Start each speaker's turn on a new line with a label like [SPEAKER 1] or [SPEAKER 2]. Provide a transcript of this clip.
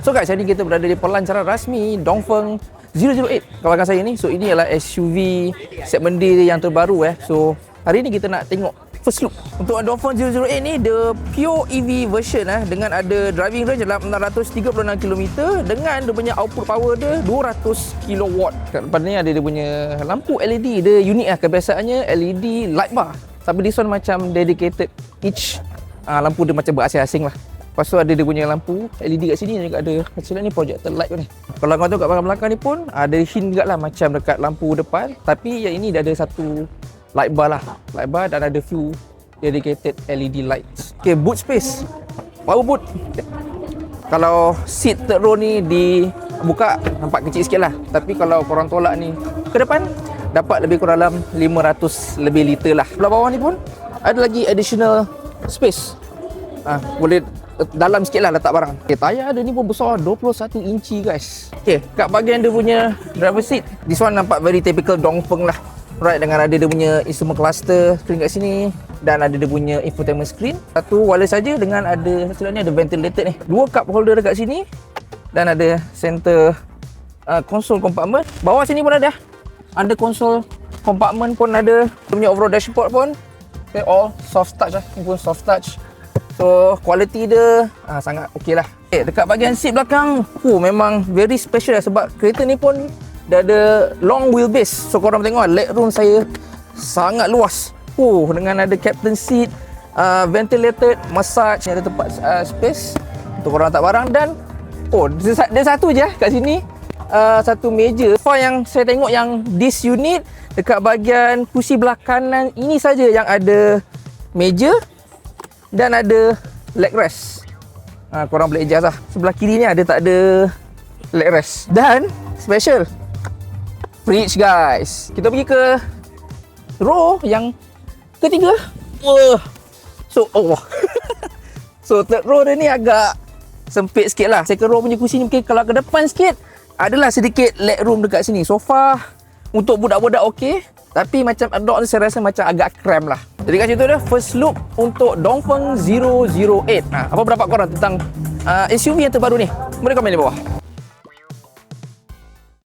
[SPEAKER 1] So guys, jadi kita berada di pelancaran rasmi Dongfeng 008 kat belakang saya ni. So ini adalah SUV segmen D yang terbaru So hari ni kita nak tengok first look. Untuk Dongfeng 008 ni the pure EV version dengan ada driving range dalam 636 km dengan dia punya output power dia 200 kW. Kat depan ni ada dia punya lampu LED. Dia unik kebiasaannya LED light bar. Tapi this one macam dedicated each lampu dia macam berasing-asing lah. Lepas tu ada dia punya lampu LED kat sini juga ada. Hasilnya ni projector light ni. Kalau kau tengok kat belakang ni pun ada hint juga lah macam dekat lampu depan. Tapi yang ini dah ada satu light bar lah. Light bar dan ada few dedicated LED lights. Okay, boot space. Power boot. Kalau seat third row ni dibuka nampak kecil sikit lah. Tapi kalau korang tolak ni ke depan dapat lebih kurang dalam 500 lebih liter lah. Belah bawah ni pun ada lagi additional space. Boleh dalam sikit lah letak barang. Okay, tayar dia ni pun besar 21 inci guys. Okay, kat bahagian dia punya driver seat, this one nampak very typical Dongfeng lah. Right, dengan ada dia punya instrument cluster screen kat sini dan ada dia punya infotainment screen. Satu wireless saja dengan ada hasilnya ada ventilated ni. Dua cup holder dekat sini dan ada center console compartment. Bawah sini pun ada. Under console compartment pun ada. Dia punya overall dashboard pun all soft touch lah. Ini pun soft touch. So quality dia sangat okey lah. Dekat bahagian seat belakang memang very special lah sebab kereta ni pun dah ada long wheelbase. So korang tengok leg room saya sangat luas. Dengan ada captain seat, ventilated, massage, ada tempat space untuk korang letak barang. Dan dia satu je kat sini, satu meja. So yang saya tengok yang this unit dekat bahagian kursi belah kanan ini saja yang ada meja dan ada leg rest. Korang boleh adjust lah. Sebelah kiri ni ada tak ada leg rest. Dan special fridge guys. Kita pergi ke row yang ketiga. So third row dia ni agak sempit sikit lah. Second row punya kursi ni mungkin kalau ke depan sikit adalah sedikit leg room dekat sini. Sofa untuk budak-budak okey. Tapi macam adult ni saya rasa macam agak cram lah. Jadi kat situ dia first look untuk Dongfeng 008. Apa pendapat korang tentang SUV yang terbaru ni? Boleh komen di bawah.